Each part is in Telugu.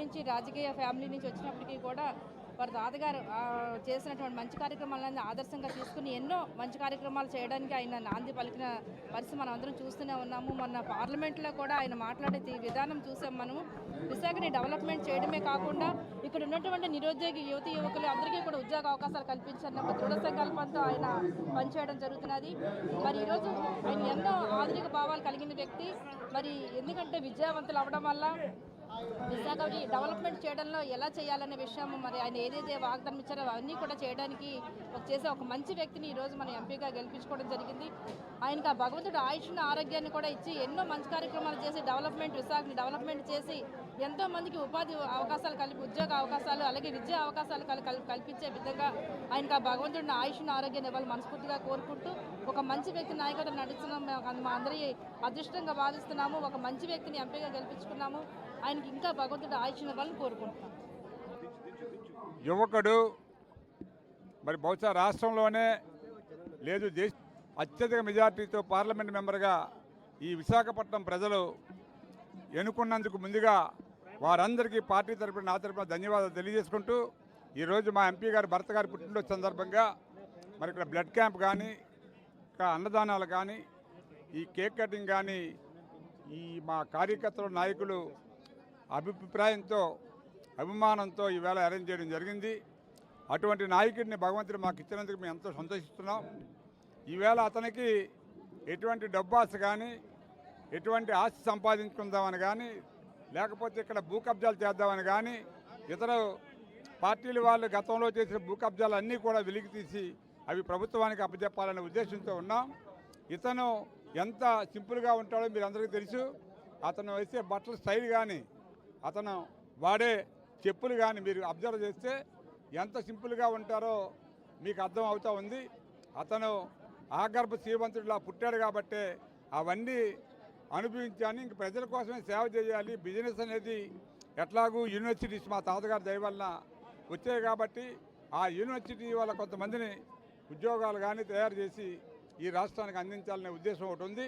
నుంచి రాజకీయ ఫ్యామిలీ నుంచి వచ్చినప్పటికీ కూడా వారి తాతగారు చేసినటువంటి మంచి కార్యక్రమాలను ఆదర్శంగా తీసుకుని ఎన్నో మంచి కార్యక్రమాలు చేయడానికి ఆయన నాంది పలికిన పరిస్థితి మనం అందరం చూస్తూనే ఉన్నాము. మొన్న పార్లమెంట్లో కూడా ఆయన మాట్లాడే విధానం చూసాం. మనము విశాఖని డెవలప్మెంట్ చేయడమే కాకుండా ఇక్కడ ఉన్నటువంటి నిరుద్యోగి యువకులు అందరికీ కూడా ఉద్యోగ అవకాశాలు కల్పించాలన్న ఒక దృఢ సంకల్పంతో ఆయన పనిచేయడం జరుగుతున్నది. మరి ఈరోజు ఆయన ఎన్నో ఆధునిక భావాలు కలిగిన వ్యక్తి. మరి ఎందుకంటే విద్యావంతులు అవ్వడం వల్ల విశాఖని డెవలప్మెంట్ చేయడంలో ఎలా చేయాలనే విషయం మరి ఆయన ఏదైతే వాగ్దానం ఇచ్చారో అవన్నీ కూడా చేయడానికి చేసే ఒక మంచి వ్యక్తిని ఈరోజు మనం ఎంపీగా గెలిపించుకోవడం జరిగింది. ఆయనకు ఆ భగవంతుడు ఆయుష్ను ఆరోగ్యాన్ని కూడా ఇచ్చి ఎన్నో మంచి కార్యక్రమాలు చేసి విశాఖని డెవలప్మెంట్ చేసి ఎంతోమందికి ఉపాధి అవకాశాలు ఉద్యోగ అవకాశాలు అలాగే విద్యా అవకాశాలు కల్పించే విధంగా ఆయనకు ఆ భగవంతుడిని ఆయుష్ను ఆరోగ్యాన్ని ఇవ్వాలి మనస్ఫూర్తిగా కోరుకుంటూ ఒక మంచి వ్యక్తి నాయకత్వం నడుస్తున్నాం. మా అందరి అదృష్టంగా భావిస్తున్నాము. ఒక మంచి వ్యక్తిని ఎంపీగా గెలిపించుకున్నాము. ఆయనకి ఇంకా భగవంతుడు ఆయుష్ను ఇవ్వాలని కోరుకుంటున్నాం. యువకుడు మరి బహుశా రాష్ట్రంలోనే లేదు దేశ అత్యధిక మెజార్టీతో పార్లమెంట్ మెంబర్గా ఈ విశాఖపట్నం ప్రజలు ఎన్నుకున్నందుకు ముందుగా వారందరికీ పార్టీ తరపున నా తరపున ధన్యవాదాలు తెలియజేసుకుంటూ ఈరోజు మా ఎంపీ గారి భర్త గారి పుట్టినరోజు సందర్భంగా మరి ఇక్కడ బ్లడ్ క్యాంప్ కానీ ఇంకా అన్నదానాలు కానీ ఈ కేక్ కటింగ్ కానీ ఈ మా కార్యకర్తల నాయకులు అభిప్రాయంతో అభిమానంతో ఈవేళ అరేంజ్ చేయడం జరిగింది. అటువంటి నాయకుడిని భగవంతుడు మాకు ఇచ్చినందుకు మేము ఎంతో సంతోషిస్తున్నాం. ఈవేళ అతనికి ఎటువంటి డబ్బాస కానీ ఎటువంటి ఆస్తి సంపాదించుకుందామని కానీ లేకపోతే ఇక్కడ భూ కబ్జాలు చేద్దామని కానీ ఇతర పార్టీల వాళ్ళు గతంలో చేసిన భూ కబ్జాలు అన్నీ కూడా వెలికి తీసి అవి ప్రభుత్వానికి అప్పచెప్పాలనే ఉద్దేశంతో ఉన్నాం. ఇతను ఎంత సింపుల్గా ఉంటాడో మీరు అందరికీ తెలుసు. అతను వేసే బట్టల స్టైల్ కానీ అతను వాడే చెప్పులు కానీ మీరు అబ్జర్వ్ చేస్తే ఎంత సింపుల్గా ఉంటారో మీకు అర్థం అవుతూ ఉంది. అతను ఆగర్భ శ్రీమంతుడిలా పుట్టాడు కాబట్టే అవన్నీ అనుభవించాను. ఇంక ప్రజల కోసమే సేవ చేయాలి. బిజినెస్ అనేది ఎట్లాగూ యూనివర్సిటీస్ మా తాతగారి దయ వలన వచ్చాయి కాబట్టి ఆ యూనివర్సిటీ వల్ల కొంతమందిని ఉద్యోగాలు కానీ తయారు చేసి ఈ రాష్ట్రానికి అందించాలనే ఉద్దేశం ఒకటి ఉంది.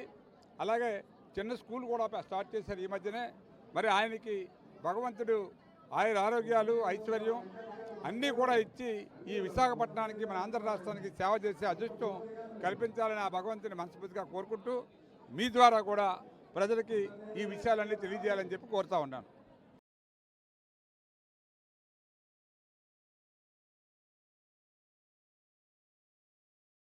అలాగే చిన్న స్కూల్ కూడా స్టార్ట్ చేశారు ఈ మధ్యనే. మరి ఆయనకి భగవంతుడు ఆరోగ్యాలు ఐశ్వర్యం అన్నీ కూడా ఇచ్చి ఈ విశాఖపట్నానికి మన ఆంధ్ర రాష్ట్రానికి సేవ చేసే అదృష్టం కల్పించాలని ఆ భగవంతుని మనస్ఫూర్తిగా కోరుకుంటూ మీ ద్వారా కూడా ప్రజలకి ఈ విషయాలన్నీ తెలియజేయాలని చెప్పి కోరుతా ఉన్నాను.